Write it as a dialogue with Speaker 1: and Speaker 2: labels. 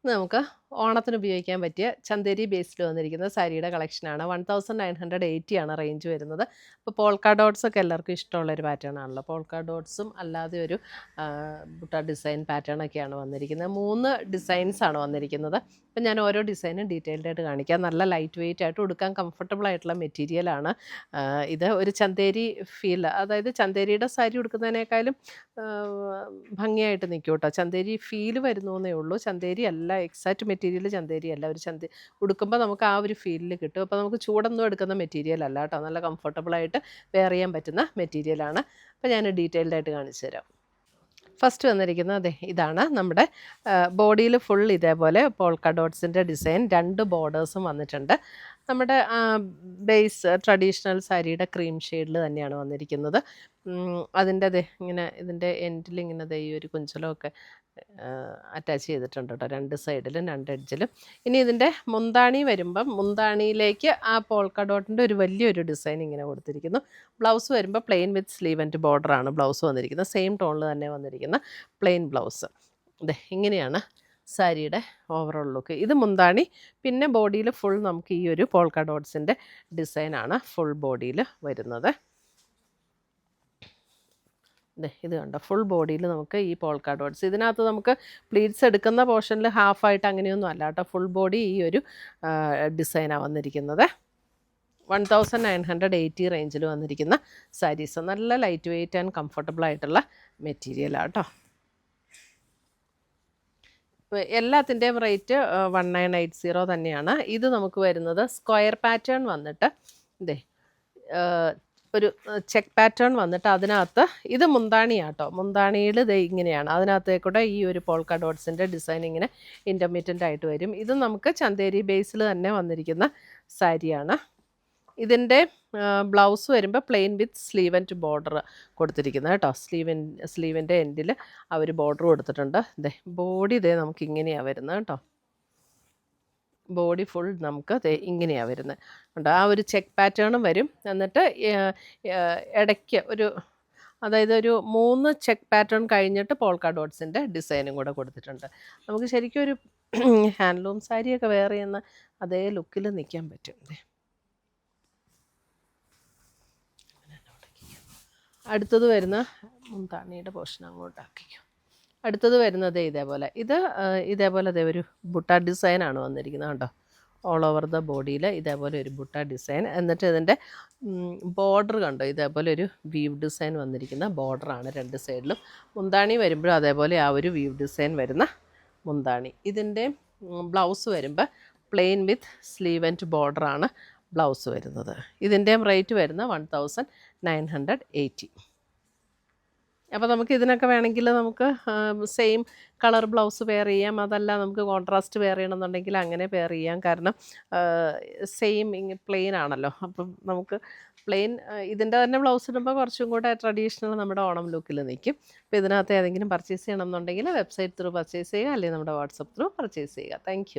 Speaker 1: നമുക്ക് ഓണത്തിന് ഉപയോഗിക്കാൻ പറ്റിയ ചന്തേരി ബേസ്ഡ് വന്നിരിക്കുന്ന സാരിയുടെ കളക്ഷനാണ്. 1980 ആണ് റേഞ്ച് വരുന്നത്. അപ്പോൾ പോൾക്ക ഡോട്ട്സ് ഒക്കെ എല്ലാവർക്കും ഇഷ്ടമുള്ളൊരു പാറ്റേൺ ആണല്ലോ. പോൾക്ക ഡോട്ട്സും അല്ലാതെ ഒരു ബുട്ട ഡിസൈൻ പാറ്റേൺ ഒക്കെയാണ് വന്നിരിക്കുന്നത്. 3 ഡിസൈൻസ് ആണ് വന്നിരിക്കുന്നത്. അപ്പം ഞാൻ ഓരോ ഡിസൈനും ഡീറ്റെയിൽഡ് ആയിട്ട് കാണിക്കാം. നല്ല ലൈറ്റ് വെയിറ്റ് ആയിട്ട് ഉടുക്കാൻ കംഫർട്ടബിൾ ആയിട്ടുള്ള മെറ്റീരിയലാണ്. ഇത് ഒരു ചന്തേരി ഫീൽ, അതായത് ചന്തേരിയുടെ സാരി ഉടുക്കുന്നതിനേക്കാളും ഭംഗിയായിട്ട് നിൽക്കും കേട്ടോ. ചന്തേരി ഫീൽ വരുന്നേ ഉള്ളൂ. ചന്തേരി അല്ല, എക്സാക്റ്റ് മെറ്റീരിയൽ ചന്തേരി അല്ല. ഒരു ഉടുക്കുമ്പോൾ നമുക്ക് ആ ഒരു ഫീലിൽ കിട്ടും. അപ്പോൾ നമുക്ക് ചൂടൊന്നും എടുക്കുന്ന മെറ്റീരിയൽ അല്ല കേട്ടോ. നല്ല കംഫർട്ടബിളായിട്ട് വെയർ ചെയ്യാൻ പറ്റുന്ന മെറ്റീരിയലാണ്. അപ്പോൾ ഞാൻ ഡീറ്റെയിൽഡ് ആയിട്ട് കാണിച്ചു തരാം. ഫസ്റ്റ് വന്നിരിക്കുന്നത് അതെ ഇതാണ്. നമ്മുടെ ബോഡിയിൽ ഫുൾ ഇതേപോലെ പോൾക്ക ഡോട്ട്സിൻ്റെ ഡിസൈൻ, 2 ബോർഡേഴ്സും വന്നിട്ടുണ്ട്. നമ്മുടെ ബേസ് ട്രഡീഷണൽ സാരിയുടെ ക്രീം ഷെയ്ഡിൽ തന്നെയാണ് വന്നിരിക്കുന്നത്. അതിൻ്റെ അതെ ഇങ്ങനെ ഇതിൻ്റെ എൻഡിൽ ഇങ്ങനെ ഈ ഒരു കുഞ്ചലമൊക്കെ അറ്റാച്ച് ചെയ്തിട്ടുണ്ട് കേട്ടോ, 2 സൈഡിലും 2 എഡ്ജിലും. ഇനി ഇതിൻ്റെ മുന്താണി വരുമ്പം മുന്താണിയിലേക്ക് ആ പോൾക്ക ഡോട്ടിൻ്റെ ഒരു വലിയൊരു ഡിസൈൻ ഇങ്ങനെ കൊടുത്തിരിക്കുന്നു. ബ്ലൗസ് വരുമ്പോൾ പ്ലെയിൻ വിത്ത് സ്ലീവ് ആൻഡ് ബോർഡറാണ് ബ്ലൗസ് വന്നിരിക്കുന്നത്. സെയിം ടോണിൽ തന്നെ വന്നിരിക്കുന്ന പ്ലെയിൻ ബ്ലൗസ്. അതെ ഇങ്ങനെയാണ് സാരിയുടെ ഓവറോൾ ലുക്ക്. ഇത് മുന്താണി. പിന്നെ ബോഡിയിൽ ഫുൾ നമുക്ക് ഈ ഒരു പോൾക്ക ഡോട്ട്സിൻ്റെ ഡിസൈനാണ് ഫുൾ ബോഡിയിൽ വരുന്നത്. ഇത് കണ്ടോ, ഫുൾ ബോഡിയിൽ നമുക്ക് ഈ പോൾക്ക ഡോട്ട്സ്. ഇതിനകത്ത് നമുക്ക് പ്ലീറ്റ്സ് എടുക്കുന്ന പോർഷനിൽ ഹാഫായിട്ട് അങ്ങനെയൊന്നും അല്ല കേട്ടോ. ഫുൾ ബോഡി ഈ ഒരു ഡിസൈനാണ് വന്നിരിക്കുന്നത്. 1980 റേഞ്ചിൽ വന്നിരിക്കുന്ന സാരീസ്. നല്ല ലൈറ്റ് വെയ്റ്റ് ആൻഡ് കംഫർട്ടബിൾ ആയിട്ടുള്ള മെറ്റീരിയലാണ് കേട്ടോ. എല്ലാത്തിൻ്റെയും റേറ്റ് 1980 തന്നെയാണ്. ഇത് നമുക്ക് വരുന്നത് സ്ക്വയർ പാറ്റേൺ വന്നിട്ട് ഇതേ ഒരു ചെക്ക് പാറ്റേൺ വന്നിട്ട് അതിനകത്ത് ഇത് മുന്താണിയാട്ടോ. മുന്താണിയിൽ ഇത് ഇങ്ങനെയാണ്. അതിനകത്തേക്കൂടെ ഈ ഒരു പോൾക്ക ഡോട്ട്സിൻ്റെ ഡിസൈൻ ഇങ്ങനെ ഇൻ്റർമീഡിയൻ്റ് ആയിട്ട് വരും. ഇത് നമുക്ക് ചന്തേരി ബേസിൽ തന്നെ വന്നിരിക്കുന്ന സാരിയാണ്. ഇതിൻ്റെ ബ്ലൗസ് വരുമ്പോൾ plain with sleeve and border കൊടുത്തിരിക്കുന്നത് കേട്ടോ. സ്ലീവിൻ്റെ എൻഡിൽ ആ ഒരു ബോർഡർ കൊടുത്തിട്ടുണ്ട്. ബോഡി നമുക്ക് ഇങ്ങനെയാണ് വരുന്നത് കേട്ടോ. ബോഡി ഫുൾ നമുക്ക് ഇങ്ങനെയാണ് വരുന്നത് ഉണ്ട്. ആ ഒരു ചെക്ക് പാറ്റേണും വരും. എന്നിട്ട് ഇടയ്ക്ക് ഒരു, അതായത് ഒരു 3 ചെക്ക് പാറ്റേൺ കഴിഞ്ഞിട്ട് പോൾക്ക ഡോട്ട്സിൻ്റെ ഡിസൈനും കൂടെ കൊടുത്തിട്ടുണ്ട്. നമുക്ക് ശരിക്കും ഒരു ഹാൻഡ്ലൂം സാരിയൊക്കെ വെയർ ചെയ്യുന്ന അതേ ലുക്കിൽ നിൽക്കാൻ പറ്റും. അടുത്തത് വരുന്ന മുന്താണിയുടെ പോർഷൻ അങ്ങോട്ടാക്കിക്കും. അടുത്തത് വരുന്നത് ഇതേപോലെ. ഇതേപോലെ ഒരു ബുട്ട ഡിസൈനാണ് വന്നിരിക്കുന്നത് കേട്ടോ. ഓൾ ഓവർ ദ ബോഡിയിൽ ഇതേപോലെ ഒരു ബുട്ട ഡിസൈൻ. എന്നിട്ട് ഇതിൻ്റെ ബോർഡർ കണ്ടോ, ഇതേപോലെ ഒരു വീവ് ഡിസൈൻ വന്നിരിക്കുന്ന ബോർഡറാണ് 2 സൈഡിലും. മുന്താണി വരുമ്പോഴും അതേപോലെ ആ ഒരു വീവ് ഡിസൈൻ വരുന്ന മുന്താണി. ഇതിൻ്റെ ബ്ലൗസ് വരുമ്പോൾ പ്ലെയിൻ വിത്ത് സ്ലീവ് ആൻഡ് ബോർഡറാണ് ബ്ലൗസ് വരുന്നത്. ഇതിൻ്റെയും റേറ്റ് വരുന്നത് 1980. അപ്പോൾ നമുക്ക് ഇതിനൊക്കെ വേണമെങ്കിൽ നമുക്ക് സെയിം കളർ ബ്ലൗസ് പെയർ ചെയ്യാം. അതല്ല നമുക്ക് കോൺട്രാസ്റ്റ് പെയർ ചെയ്യണമെന്നുണ്ടെങ്കിൽ അങ്ങനെ പെയർ ചെയ്യാം. കാരണം സെയിം പ്ലെയിൻ ആണല്ലോ. അപ്പം നമുക്ക് പ്ലെയിൻ ഇതിൻ്റെ തന്നെ ബ്ലൗസ് ഇടുമ്പോൾ കുറച്ചും കൂടെ ട്രഡീഷണൽ നമ്മുടെ ഓണം ലുക്കിൽ നിൽക്കും. അപ്പോൾ ഇതിനകത്ത് ഏതെങ്കിലും പർച്ചേസ് ചെയ്യണമെന്നുണ്ടെങ്കിൽ വെബ്സൈറ്റ് ത്രൂ പർച്ചേസ് ചെയ്യുക, അല്ലെങ്കിൽ നമ്മുടെ വാട്സപ്പ് ത്രൂ പർച്ചേസ് ചെയ്യുക. താങ്ക്